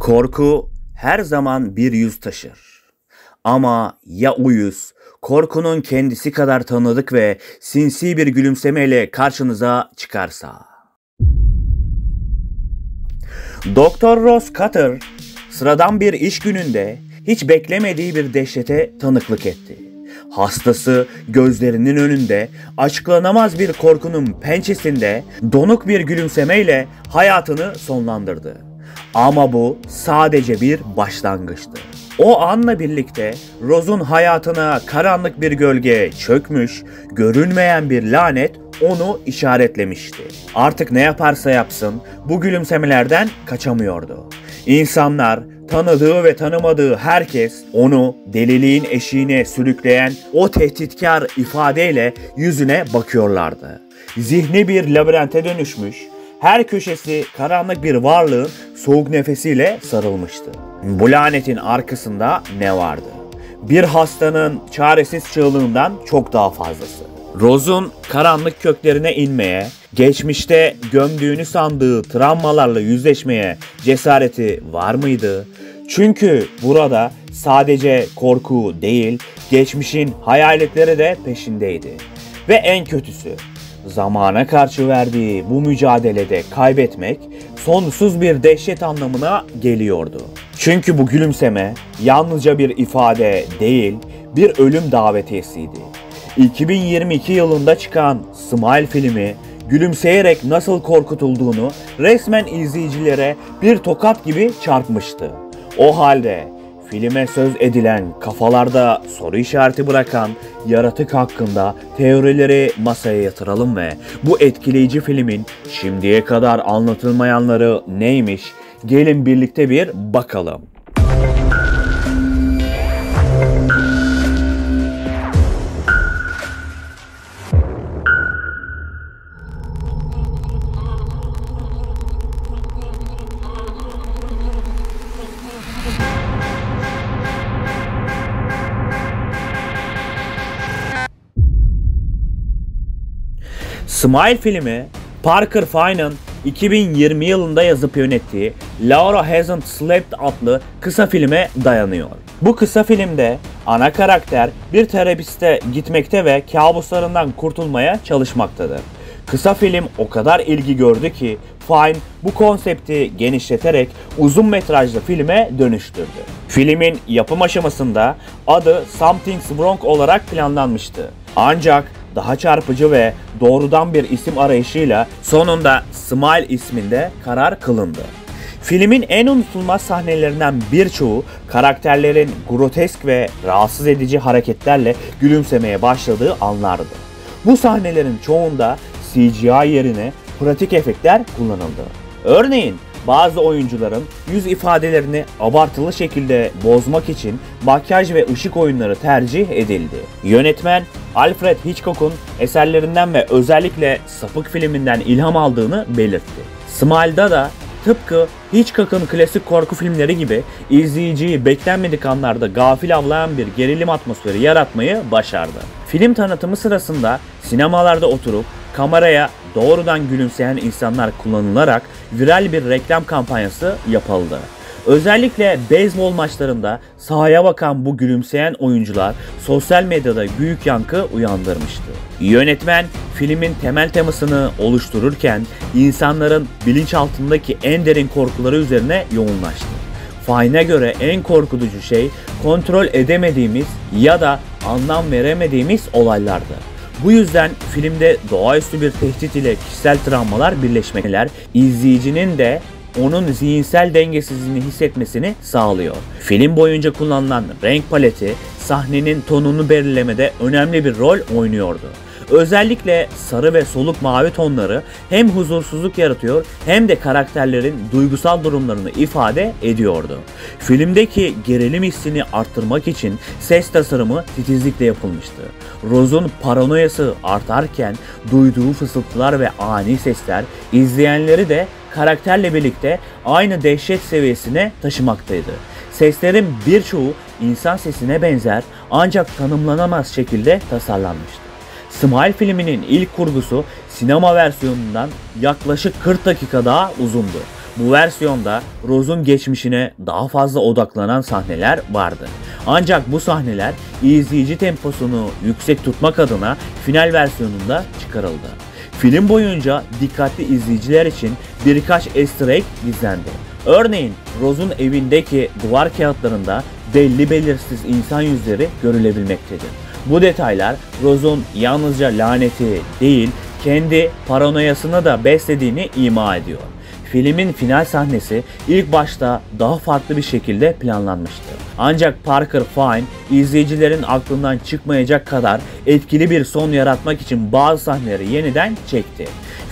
Korku her zaman bir yüz taşır. Ama ya o yüz, korkunun kendisi kadar tanıdık ve sinsi bir gülümsemeyle karşınıza çıkarsa? Doktor Ross Cutter, sıradan bir iş gününde hiç beklemediği bir dehşete tanıklık etti. Hastası gözlerinin önünde açıklanamaz bir korkunun pençesinde donuk bir gülümsemeyle hayatını sonlandırdı. Ama bu sadece bir başlangıçtı. O anla birlikte Rose'un hayatına karanlık bir gölge çökmüş, görünmeyen bir lanet onu işaretlemişti. Artık ne yaparsa yapsın bu gülümsemelerden kaçamıyordu. İnsanlar, tanıdığı ve tanımadığı herkes onu deliliğin eşiğine sürükleyen o tehditkar ifadeyle yüzüne bakıyorlardı. Zihni bir labirente dönüşmüş, her köşesi karanlık bir varlığın soğuk nefesiyle sarılmıştı. Bu lanetin arkasında ne vardı? Bir hastanın çaresiz çığlığından çok daha fazlası. Rose'un karanlık köklerine inmeye, geçmişte gömdüğünü sandığı travmalarla yüzleşmeye cesareti var mıydı? Çünkü burada sadece korku değil, geçmişin hayaletleri de peşindeydi. Ve en kötüsü, zamana karşı verdiği bu mücadelede kaybetmek sonsuz bir dehşet anlamına geliyordu. Çünkü bu gülümseme yalnızca bir ifade değil, bir ölüm davetiyesiydi. 2022 yılında çıkan Smile filmi, gülümseyerek nasıl korkutulduğunu resmen izleyicilere bir tokat gibi çarpmıştı. O halde filme söz edilen, kafalarda soru işareti bırakan yaratık hakkında teorileri masaya yatıralım ve bu etkileyici filmin şimdiye kadar anlatılmayanları neymiş? Gelin birlikte bir bakalım. Smile filmi, Parker Fine'ın 2020 yılında yazıp yönettiği Laura Hasn't Slept adlı kısa filme dayanıyor. Bu kısa filmde ana karakter bir terapiste gitmekte ve kabuslarından kurtulmaya çalışmaktadır. Kısa film o kadar ilgi gördü ki Fine bu konsepti genişleterek uzun metrajlı filme dönüştürdü. Filmin yapım aşamasında adı Something's Wrong olarak planlanmıştı. Ancak daha çarpıcı ve doğrudan bir isim arayışıyla sonunda Smile isminde karar kılındı. Filmin en unutulmaz sahnelerinden birçoğu karakterlerin grotesk ve rahatsız edici hareketlerle gülümsemeye başladığı anlardı. Bu sahnelerin çoğunda CGI yerine pratik efektler kullanıldı. Örneğin bazı oyuncuların yüz ifadelerini abartılı şekilde bozmak için makyaj ve ışık oyunları tercih edildi. Yönetmen Alfred Hitchcock'un eserlerinden ve özellikle Sapık filminden ilham aldığını belirtti. Smile'da da tıpkı Hitchcock'un klasik korku filmleri gibi izleyiciyi beklenmedik anlarda gafil avlayan bir gerilim atmosferi yaratmayı başardı. Film tanıtımı sırasında sinemalarda oturup kameraya doğrudan gülümseyen insanlar kullanılarak viral bir reklam kampanyası yapıldı. Özellikle beyzbol maçlarında sahaya bakan bu gülümseyen oyuncular sosyal medyada büyük yankı uyandırmıştı. Yönetmen filmin temel temasını oluştururken insanların bilinçaltındaki en derin korkuları üzerine yoğunlaştı. Fine'e göre en korkutucu şey kontrol edemediğimiz ya da anlam veremediğimiz olaylardı. Bu yüzden filmde doğaüstü bir tehdit ile kişisel travmalar birleşmeler izleyicinin de onun zihinsel dengesizliğini hissetmesini sağlıyor. Film boyunca kullanılan renk paleti sahnenin tonunu belirlemede önemli bir rol oynuyordu. Özellikle sarı ve soluk mavi tonları hem huzursuzluk yaratıyor hem de karakterlerin duygusal durumlarını ifade ediyordu. Filmdeki gerilim hissini arttırmak için ses tasarımı titizlikle yapılmıştı. Rose'un paranoyası artarken duyduğu fısıltılar ve ani sesler izleyenleri de karakterle birlikte aynı dehşet seviyesine taşımaktaydı. Seslerin birçoğu insan sesine benzer ancak tanımlanamaz şekilde tasarlanmıştı. Smile filminin ilk kurgusu sinema versiyonundan yaklaşık 40 dakika daha uzundu. bu versiyonda Rose'un geçmişine daha fazla odaklanan sahneler vardı. Ancak bu sahneler izleyici temposunu yüksek tutmak adına final versiyonunda çıkarıldı. Film boyunca dikkatli izleyiciler için birkaç easter egg gizlendi. Örneğin Rose'un evindeki duvar kağıtlarında belli belirsiz insan yüzleri görülebilmektedir. Bu detaylar Rose'un yalnızca laneti değil, kendi paranoyasını da beslediğini ima ediyor. Filmin final sahnesi ilk başta daha farklı bir şekilde planlanmıştı. Ancak Parker Fine izleyicilerin aklından çıkmayacak kadar etkili bir son yaratmak için bazı sahneleri yeniden çekti.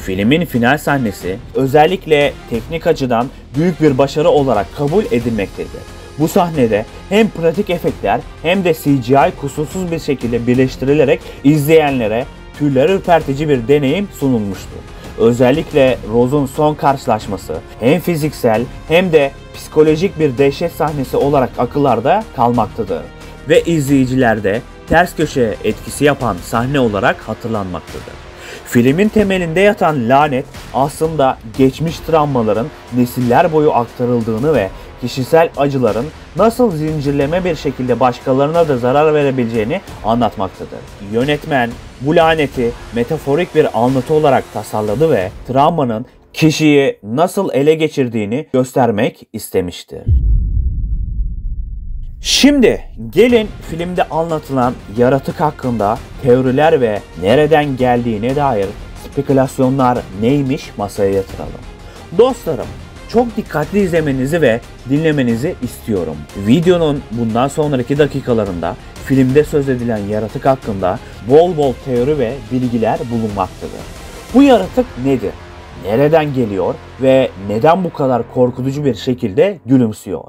Filmin final sahnesi özellikle teknik açıdan büyük bir başarı olarak kabul edilmektedir. Bu sahnede hem pratik efektler hem de CGI kusursuz bir şekilde birleştirilerek izleyenlere tüyler ürpertici bir deneyim sunulmuştur. Özellikle Rose'un son karşılaşması hem fiziksel hem de psikolojik bir dehşet sahnesi olarak akıllarda kalmaktadır ve izleyicilerde ters köşe etkisi yapan sahne olarak hatırlanmaktadır. Filmin temelinde yatan lanet aslında geçmiş travmaların nesiller boyu aktarıldığını ve kişisel acıların nasıl zincirleme bir şekilde başkalarına da zarar verebileceğini anlatmaktadır. Yönetmen bu laneti metaforik bir anlatı olarak tasarladı ve travmanın kişiyi nasıl ele geçirdiğini göstermek istemiştir. Şimdi gelin filmde anlatılan yaratık hakkında teoriler ve nereden geldiğine dair spekülasyonlar neymiş masaya yatıralım. Dostlarım, çok dikkatli izlemenizi ve dinlemenizi istiyorum. Videonun bundan sonraki dakikalarında filmde söz edilen yaratık hakkında bol bol teori ve bilgiler bulunmaktadır. Bu yaratık nedir? Nereden geliyor ve neden bu kadar korkutucu bir şekilde gülümsüyor?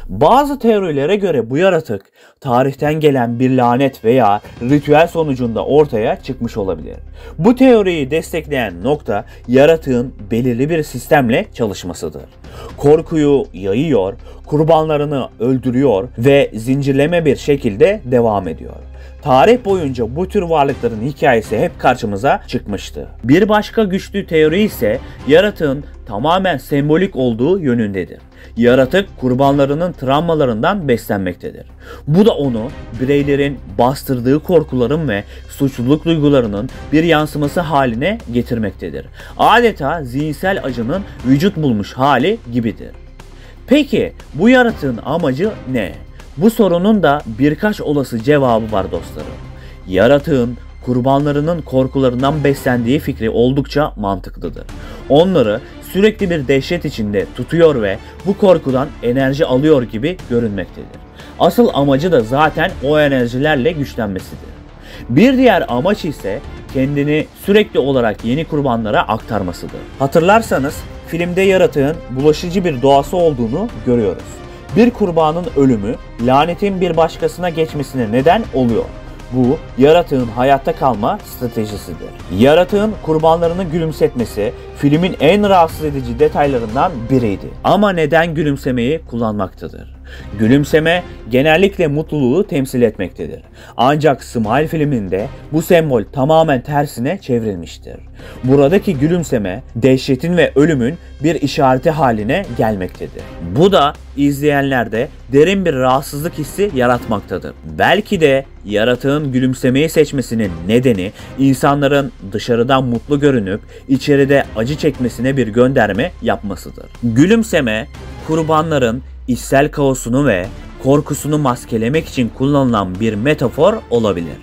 Bazı teorilere göre bu yaratık tarihten gelen bir lanet veya ritüel sonucunda ortaya çıkmış olabilir. Bu teoriyi destekleyen nokta yaratığın belirli bir sistemle çalışmasıdır. Korkuyu yayıyor, kurbanlarını öldürüyor ve zincirleme bir şekilde devam ediyor. Tarih boyunca bu tür varlıkların hikayesi hep karşımıza çıkmıştı. Bir başka güçlü teori ise yaratığın tamamen sembolik olduğu yönündedir. Yaratık kurbanlarının travmalarından beslenmektedir. Bu da onu bireylerin bastırdığı korkuların ve suçluluk duygularının bir yansıması haline getirmektedir. Adeta zihinsel acının vücut bulmuş hali gibidir. Peki bu yaratığın amacı ne? Bu sorunun da birkaç olası cevabı var dostlarım. Yaratığın kurbanlarının korkularından beslendiği fikri oldukça mantıklıdır. Onları sürekli bir dehşet içinde tutuyor ve bu korkudan enerji alıyor gibi görünmektedir. Asıl amacı da zaten o enerjilerle güçlenmesidir. Bir diğer amaç ise kendini sürekli olarak yeni kurbanlara aktarmasıdır. Hatırlarsanız filmde yaratığın bulaşıcı bir doğası olduğunu görüyoruz. Bir kurbanın ölümü lanetin bir başkasına geçmesine neden oluyor. Bu yaratığın hayatta kalma stratejisidir. Yaratığın kurbanlarını gülümsetmesi filmin en rahatsız edici detaylarından biriydi. Ama neden gülümsemeyi kullanmaktadır? Gülümseme genellikle mutluluğu temsil etmektedir. Ancak Smile filminde bu sembol tamamen tersine çevrilmiştir. Buradaki gülümseme dehşetin ve ölümün bir işareti haline gelmektedir. Bu da izleyenlerde derin bir rahatsızlık hissi yaratmaktadır. Belki de yaratığın gülümsemeyi seçmesinin nedeni insanların dışarıdan mutlu görünüp içeride acı çekmesine bir gönderme yapmasıdır. Gülümseme kurbanların içsel kaosunu ve korkusunu maskelemek için kullanılan bir metafor olabilir.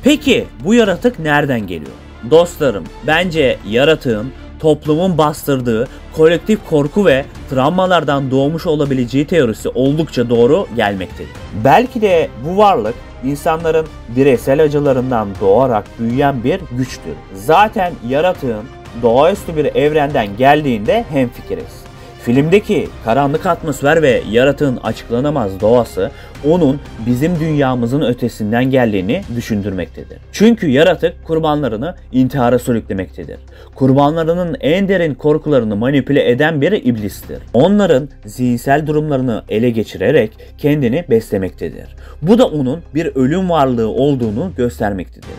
Peki bu yaratık nereden geliyor? Dostlarım, bence yaratığın toplumun bastırdığı kolektif korku ve travmalardan doğmuş olabileceği teorisi oldukça doğru gelmektedir. Belki de bu varlık insanların bireysel acılarından doğarak büyüyen bir güçtür. Zaten yaratığın doğaüstü bir evrenden geldiğinde hemfikiriz. Filmdeki karanlık atmosfer ve yaratığın açıklanamaz doğası onun bizim dünyamızın ötesinden geldiğini düşündürmektedir. Çünkü yaratık kurbanlarını intihara sürüklemektedir. Kurbanlarının en derin korkularını manipüle eden bir iblistir. Onların zihinsel durumlarını ele geçirerek kendini beslemektedir. Bu da onun bir ölüm varlığı olduğunu göstermektedir.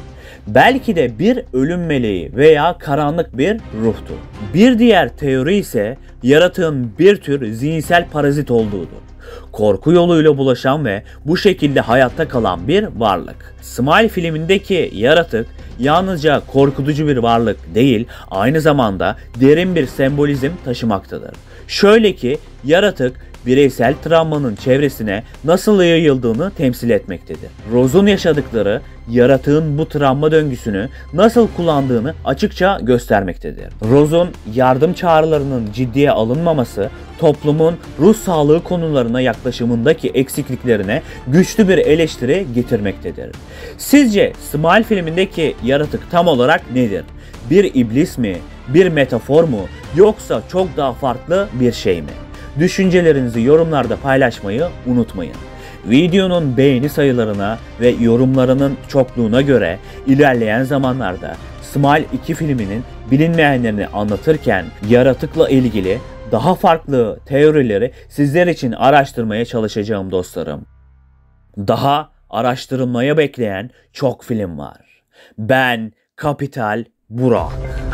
Belki de bir ölüm meleği veya karanlık bir ruhtur. Bir diğer teori ise yaratığın bir tür zihinsel parazit olduğudur. Korku yoluyla bulaşan ve bu şekilde hayatta kalan bir varlık. Smile filmindeki yaratık yalnızca korkutucu bir varlık değil, aynı zamanda derin bir sembolizm taşımaktadır. Şöyle ki yaratık bireysel travmanın çevresine nasıl yayıldığını temsil etmektedir. Rose'un yaşadıkları yaratığın bu travma döngüsünü nasıl kullandığını açıkça göstermektedir. Rose'un yardım çağrılarının ciddiye alınmaması toplumun ruh sağlığı konularına yaklaşımındaki eksikliklerine güçlü bir eleştiri getirmektedir. Sizce Smile filmindeki yaratık tam olarak nedir? Bir iblis mi? Bir metafor mu? Yoksa çok daha farklı bir şey mi? Düşüncelerinizi yorumlarda paylaşmayı unutmayın. Videonun beğeni sayılarına ve yorumlarının çokluğuna göre ilerleyen zamanlarda Smile 2 filminin bilinmeyenlerini anlatırken yaratıkla ilgili daha farklı teorileri sizler için araştırmaya çalışacağım dostlarım. Daha araştırılmaya bekleyen çok film var. Ben Kapital Burak.